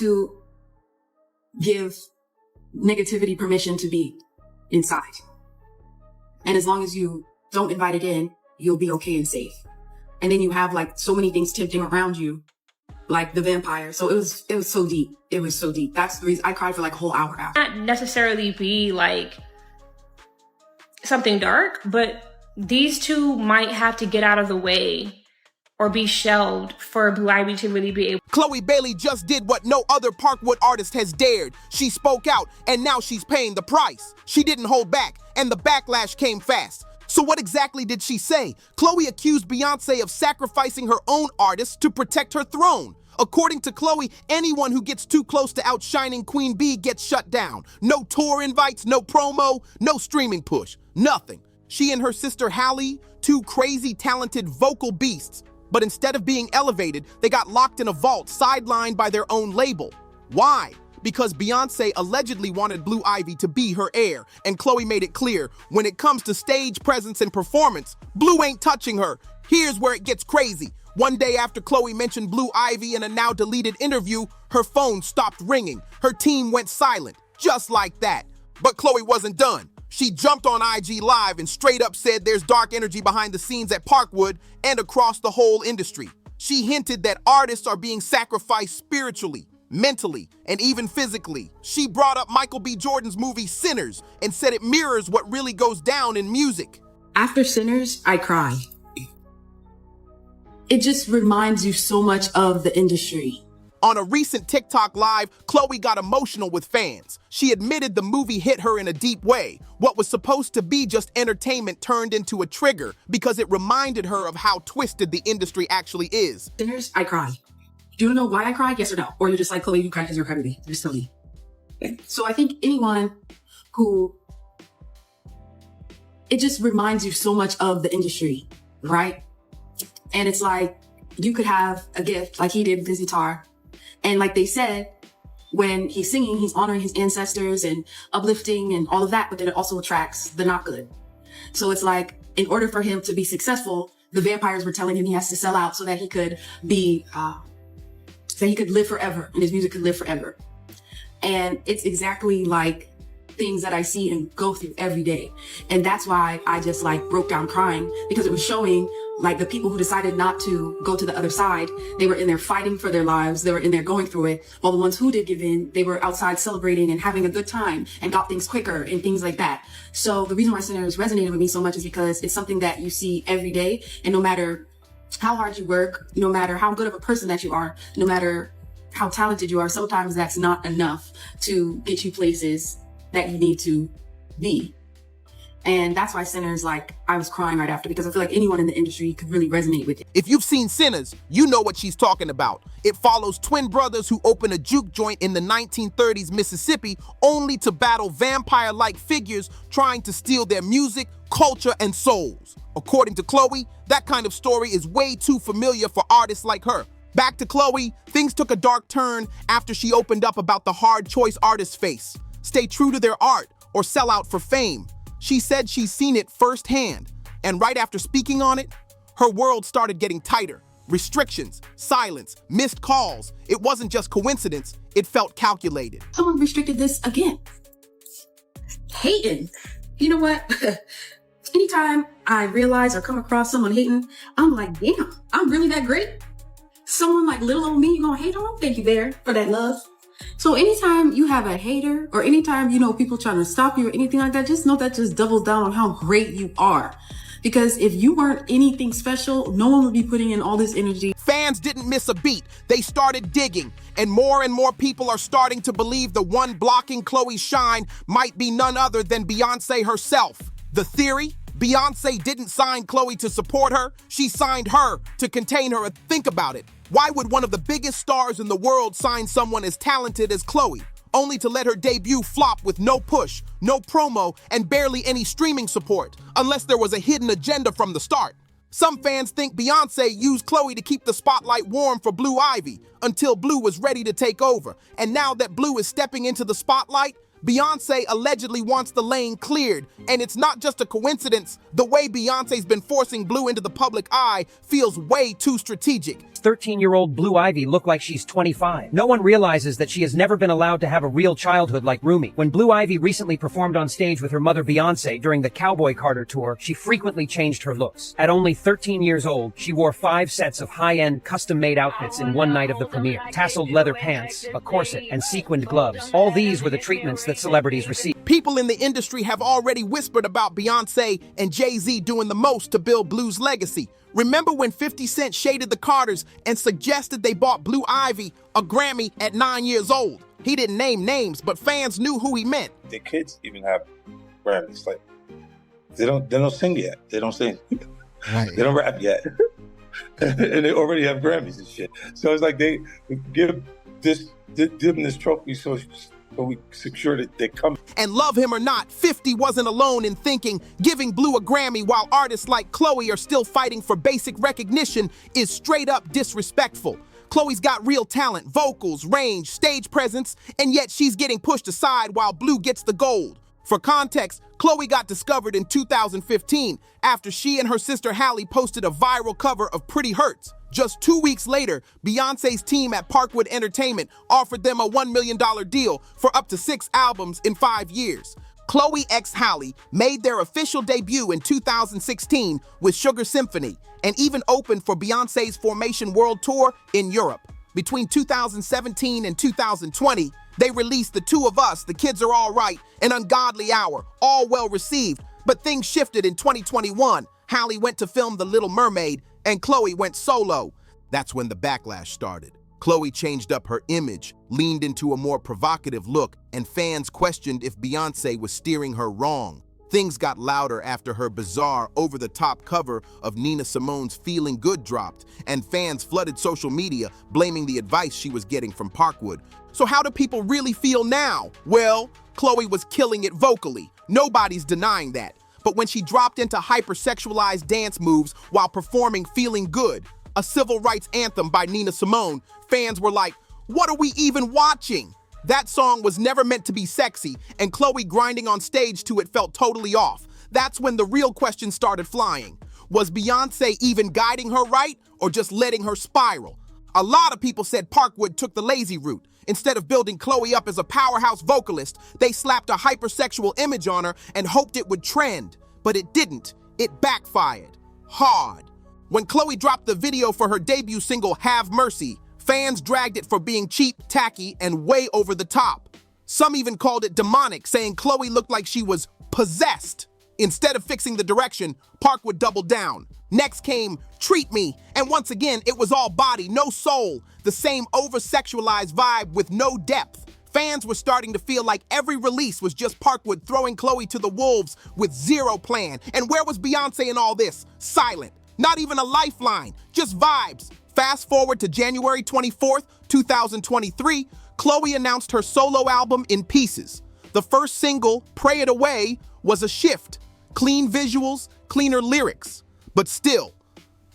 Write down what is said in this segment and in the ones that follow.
to give negativity permission to be inside. And as long as you don't invite it in, you'll be okay and safe. And then you have like so many things tempting around you, like the vampire. So it was so deep. It was so deep. That's the reason I cried for like a whole hour after. Not necessarily be like something dark, but these two might have to get out of the way or be shelved for Blue Ivy to really be able. Khloe Bailey just did what no other Parkwood artist has dared. She spoke out, and now she's paying the price. She didn't hold back, and the backlash came fast. So what exactly did she say? Khloe accused Beyonce of sacrificing her own artists to protect her throne. According to Khloe, anyone who gets too close to outshining Queen Bee gets shut down. No tour invites, no promo, no streaming push, nothing. She and her sister Halle, two crazy talented vocal beasts, but instead of being elevated, they got locked in a vault, sidelined by their own label. Why? Because Beyonce allegedly wanted Blue Ivy to be her heir, and Khloe made it clear, when it comes to stage presence and performance, Blue ain't touching her. Here's where it gets crazy. One day after Khloe mentioned Blue Ivy in a now deleted interview, her phone stopped ringing. Her team went silent, just like that. But Khloe wasn't done. She jumped on IG Live and straight up said there's dark energy behind the scenes at Parkwood and across the whole industry. She hinted that artists are being sacrificed spiritually, mentally, and even physically. She brought up Michael B. Jordan's movie Sinners and said it mirrors what really goes down in music. After Sinners, I cry. It just reminds you so much of the industry. On a recent TikTok live, Khloe got emotional with fans. She admitted the movie hit her in a deep way. What was supposed to be just entertainment turned into a trigger because it reminded her of how twisted the industry actually is. Sinners, I cry. Do you know why I cried? Yes or no? Or you're just like, Khloe, you cry because you're a crybaby. You're silly. Okay. So I think anyone who, it just reminds you so much of the industry, right? And it's like, you could have a gift like he did with his guitar. And like they said, when he's singing, he's honoring his ancestors and uplifting and all of that, but then it also attracts the not good. So it's like, in order for him to be successful, the vampires were telling him he has to sell out so that he could be, so he could live forever and his music could live forever. And it's exactly like things that I see and go through every day. And that's why I just like broke down crying, because it was showing like the people who decided not to go to the other side, they were in there fighting for their lives. They were in there going through it. While the ones who did give in, they were outside celebrating and having a good time and got things quicker and things like that. So the reason why Sinners resonated with me so much is because it's something that you see every day. And no matter how hard you work, no matter how good of a person that you are, no matter how talented you are, sometimes that's not enough to get you places that you need to be. And that's why Sinners, like, I was crying right after, because I feel like anyone in the industry could really resonate with it. If you've seen Sinners, you know what she's talking about. It follows twin brothers who open a juke joint in the 1930s Mississippi only to battle vampire-like figures trying to steal their music, culture, and souls. According to Khloe, that kind of story is way too familiar for artists like her. Back to Khloe, things took a dark turn after she opened up about the hard choice artists face. Stay true to their art or sell out for fame. She said she's seen it firsthand, and right after speaking on it, her world started getting tighter. Restrictions, silence, missed calls. It wasn't just coincidence, it felt calculated. Someone restricted this again. Hating. You know what? Anytime I realize or come across someone hating, I'm like, damn, I'm really that great? Someone like little old me, you gonna hate on them? Thank you, Bear, for that love. So anytime you have a hater, or anytime, you know, people trying to stop you or anything like that, just know that just doubles down on how great you are. Because if you weren't anything special, no one would be putting in all this energy. Fans didn't miss a beat. They started digging, and more people are starting to believe the one blocking Khloe's shine might be none other than Beyonce herself. The theory? Beyonce didn't sign Khloe to support her. She signed her to contain her. Think about it. Why would one of the biggest stars in the world sign someone as talented as Khloe, only to let her debut flop with no push, no promo, and barely any streaming support, unless there was a hidden agenda from the start? Some fans think Beyonce used Khloe to keep the spotlight warm for Blue Ivy until Blue was ready to take over. And now that Blue is stepping into the spotlight, Beyonce allegedly wants the lane cleared, and it's not just a coincidence. The way Beyonce's been forcing Blue into the public eye feels way too strategic. makes 13-year-old Blue Ivy look like she's 25. No one realizes that she has never been allowed to have a real childhood like Rumi. When Blue Ivy recently performed on stage with her mother Beyonce during the Cowboy Carter tour, she frequently changed her looks. At only 13 years old, she wore 5 sets of high-end, custom-made outfits in one night of the premiere. Tasseled leather pants, a corset, and sequined gloves. All these were the treatments that celebrities received. People in the industry have already whispered about Beyonce and Jay-Z doing the most to build Blue's legacy. Remember when 50 Cent shaded the Carters and suggested they bought Blue Ivy a Grammy at 9 years old? He didn't name names, but fans knew who he meant. The kids even have Grammys. Like, they don't sing yet. They don't sing. Right. They don't rap yet. And they already have Grammys and shit. So it's like they give them this trophy so we secure that they come. And love him or not, 50 wasn't alone in thinking giving Blue a Grammy while artists like Khloe are still fighting for basic recognition is straight up disrespectful. Khloe's got real talent, vocals, range, stage presence, and yet she's getting pushed aside while Blue gets the gold. For context, Khloe got discovered in 2015 after she and her sister Halle posted a viral cover of Pretty Hurts. Just 2 weeks later, Beyonce's team at Parkwood Entertainment offered them a $1 million deal for up to 6 albums in 5 years. Khloe x Halle made their official debut in 2016 with Sugar Symphony and even opened for Beyonce's Formation World Tour in Europe. Between 2017 and 2020, they released The Two of Us, The Kids Are All Right, and Ungodly Hour, all well received. But things shifted in 2021. Halle went to film The Little Mermaid, and Khloe went solo. That's when the backlash started. Khloe changed up her image, leaned into a more provocative look, and fans questioned if Beyonce was steering her wrong. Things got louder after her bizarre, over-the-top cover of Nina Simone's Feeling Good dropped, and fans flooded social media, blaming the advice she was getting from Parkwood. So how do people really feel now? Well, Khloe was killing it vocally. Nobody's denying that. But when she dropped into hypersexualized dance moves while performing Feeling Good, a civil rights anthem by Nina Simone, fans were like, what are we even watching? That song was never meant to be sexy, and Khloe grinding on stage to it felt totally off. That's when the real questions started flying. Was Beyonce even guiding her right, or just letting her spiral? A lot of people said Parkwood took the lazy route. Instead of building Khloe up as a powerhouse vocalist, they slapped a hypersexual image on her and hoped it would trend. But it didn't. It backfired. Hard. When Khloe dropped the video for her debut single, Have Mercy, fans dragged it for being cheap, tacky, and way over the top. Some even called it demonic, saying Khloe looked like she was possessed. Instead of fixing the direction, Parkwood doubled down. Next came Treat Me, and once again, it was all body, no soul, the same over-sexualized vibe with no depth. Fans were starting to feel like every release was just Parkwood throwing Khloe to the wolves with zero plan. And where was Beyonce in all this? Silent. Not even a lifeline, just vibes. Fast forward to January 24th, 2023, Khloe announced her solo album In Pieces. The first single, Pray It Away, was a shift. Clean visuals, cleaner lyrics. But still,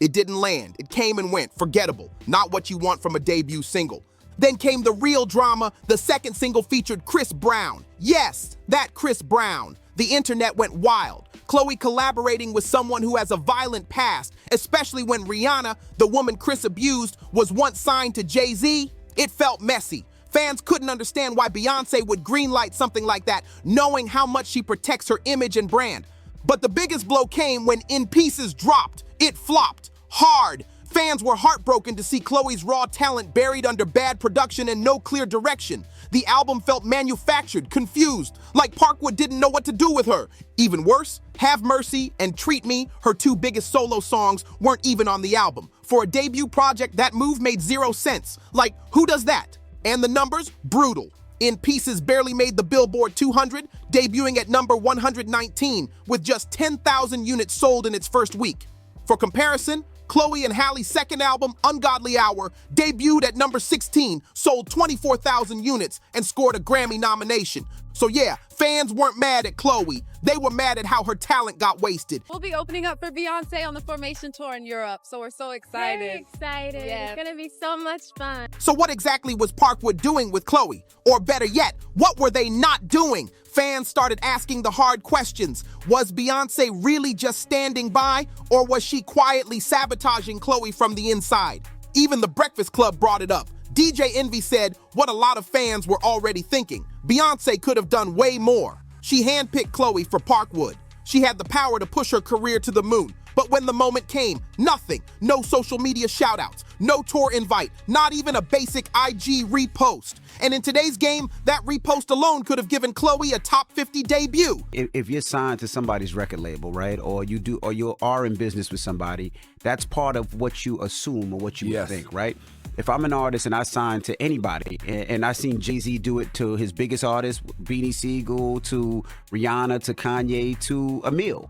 it didn't land. It came and went, forgettable. Not what you want from a debut single. Then came the real drama. The second single featured Chris Brown. Yes, that Chris Brown. The internet went wild. Khloe collaborating with someone who has a violent past, especially when Rihanna, the woman Chris abused, was once signed to Jay-Z. It felt messy. Fans couldn't understand why Beyonce would greenlight something like that, knowing how much she protects her image and brand. But the biggest blow came when In Pieces dropped. It flopped. Hard. Fans were heartbroken to see Khloe's raw talent buried under bad production and no clear direction. The album felt manufactured, confused, like Parkwood didn't know what to do with her. Even worse, Have Mercy and Treat Me, her two biggest solo songs, weren't even on the album. For a debut project, that move made zero sense. Like, who does that? And the numbers? Brutal. In Pieces barely made the Billboard 200, debuting at number 119 with just 10,000 units sold in its first week. For comparison, Khloe and Halle's second album, Ungodly Hour, debuted at number 16, sold 24,000 units, and scored a Grammy nomination. So yeah, fans weren't mad at Khloe. They were mad at how her talent got wasted. We'll be opening up for Beyonce on the Formation Tour in Europe, so we're so excited. Very excited. Yeah. It's gonna be so much fun. So what exactly was Parkwood doing with Khloe? Or better yet, what were they not doing? Fans started asking the hard questions. Was Beyonce really just standing by, or was she quietly sabotaging Khloe from the inside? Even the Breakfast Club brought it up. DJ Envy said what a lot of fans were already thinking. Beyonce could have done way more. She handpicked Khloe for Parkwood. She had the power to push her career to the moon. But when the moment came, nothing. No social media shoutouts, no tour invite, not even a basic IG repost. And in today's game, that repost alone could have given Khloe a top 50 debut. If you're signed to somebody's record label, right, or you are in business with somebody, that's part of what you assume or what you think, right? If I'm an artist and I sign to anybody, and I seen Jay-Z do it to his biggest artists, Beanie Siegel, to Rihanna, to Kanye, to Emil,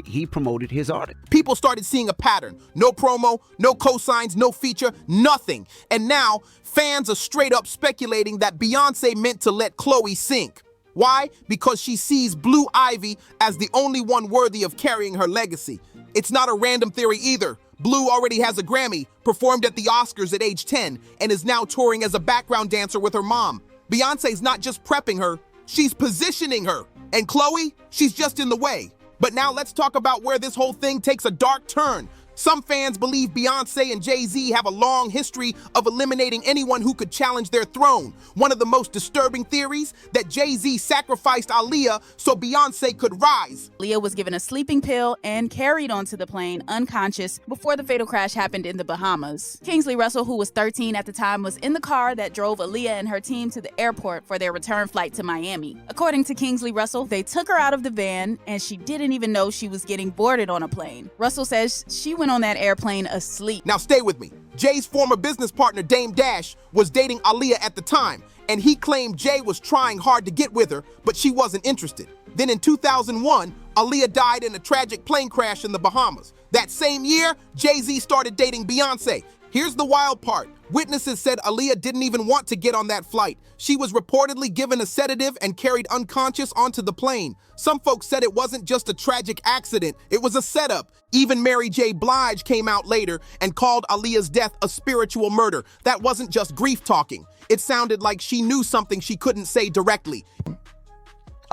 he promoted his artist. People started seeing a pattern. No promo, no cosigns, no feature, nothing. And now, fans are straight up speculating that Beyonce meant to let Khloe sink. Why? Because she sees Blue Ivy as the only one worthy of carrying her legacy. It's not a random theory either. Blue already has a Grammy, performed at the Oscars at age 10, and is now touring as a background dancer with her mom. Beyonce's not just prepping her, she's positioning her. And Khloe, she's just in the way. But now let's talk about where this whole thing takes a dark turn. Some fans believe Beyonce and Jay-Z have a long history of eliminating anyone who could challenge their throne. One of the most disturbing theories, that Jay-Z sacrificed Aaliyah so Beyonce could rise. Aaliyah was given a sleeping pill and carried onto the plane unconscious before the fatal crash happened in the Bahamas. Kingsley Russell, who was 13 at the time, was in the car that drove Aaliyah and her team to the airport for their return flight to Miami. According to Kingsley Russell, they took her out of the van and she didn't even know she was getting boarded on a plane. Russell says she went on that airplane asleep. Now stay with me. Jay's former business partner, Dame Dash, was dating Aaliyah at the time, and he claimed Jay was trying hard to get with her, but she wasn't interested. Then in 2001, Aaliyah died in a tragic plane crash in the Bahamas. That same year, Jay-Z started dating Beyonce. Here's the wild part. Witnesses said Aaliyah didn't even want to get on that flight. She was reportedly given a sedative and carried unconscious onto the plane. Some folks said it wasn't just a tragic accident, it was a setup. Even Mary J. Blige came out later and called Aaliyah's death a spiritual murder. That wasn't just grief talking. It sounded like she knew something she couldn't say directly.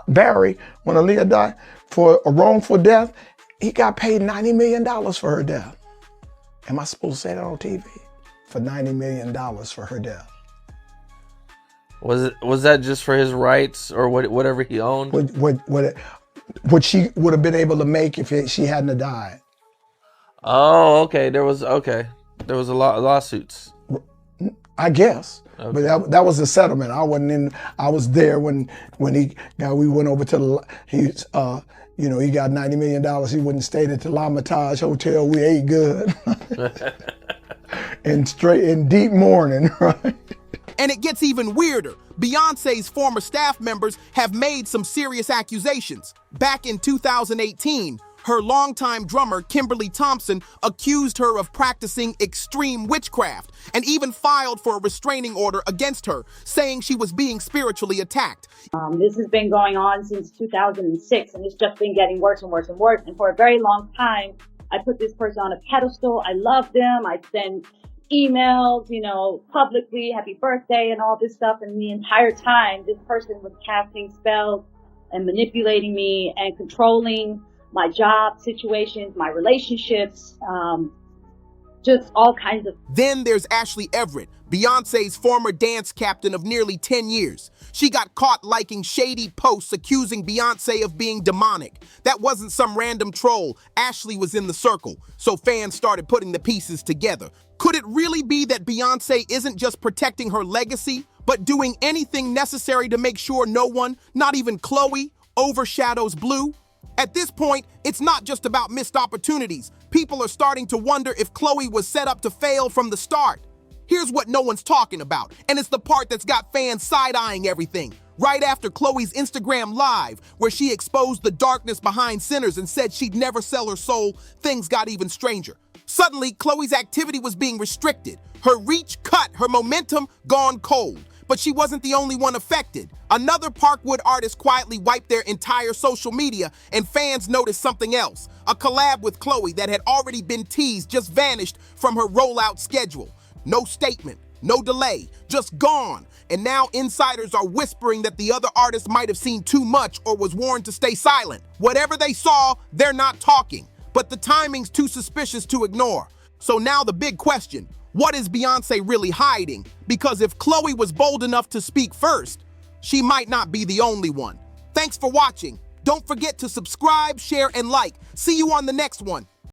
Barry, when Aaliyah died for a wrongful death, he got paid $90 million for her death. Am I supposed to say that on TV? For $90 million for her death. Was that just for his rights or whatever he owned? What she would have been able to make if she hadn't have died. Oh, okay. There was a lot of lawsuits. I guess, okay. But that was the settlement. I wasn't in. I was there when we went over to he got $90 million. He wouldn't stayed at the L'Hermitage Hotel. We ate good, in deep mourning, right? And it gets even weirder. Beyonce's former staff members have made some serious accusations. Back in 2018, her longtime drummer, Kimberly Thompson, accused her of practicing extreme witchcraft and even filed for a restraining order against her, saying she was being spiritually attacked. This has been going on since 2006, and it's just been getting worse and worse and worse. And for a very long time, I put this person on a pedestal. I love them. I send emails, publicly, happy birthday and all this stuff. And the entire time, this person was casting spells and manipulating me and controlling my job situations, my relationships, just all kinds of. Then there's Ashley Everett, Beyonce's former dance captain of nearly 10 years. She got caught liking shady posts accusing Beyonce of being demonic. That wasn't some random troll. Ashley was in the circle, so fans started putting the pieces together. Could it really be that Beyonce isn't just protecting her legacy, but doing anything necessary to make sure no one, not even Khloe, overshadows Blue? At this point, it's not just about missed opportunities. People are starting to wonder if Khloe was set up to fail from the start. Here's what no one's talking about, and it's the part that's got fans side-eyeing everything. Right after Khloe's Instagram Live, where she exposed the darkness behind Sinners and said she'd never sell her soul, things got even stranger. Suddenly, Khloe's activity was being restricted. Her reach cut, her momentum gone cold. But she wasn't the only one affected. Another Parkwood artist quietly wiped their entire social media, and fans noticed something else. A collab with Khloe that had already been teased just vanished from her rollout schedule. No statement, no delay, just gone. And now insiders are whispering that the other artist might have seen too much or was warned to stay silent. Whatever they saw, they're not talking. But the timing's too suspicious to ignore. So now the big question, What is Beyonce really hiding? Because if Khloe was bold enough to speak first, she might not be the only one. Thanks for watching. Don't forget to subscribe, share, and like. See you on the next one.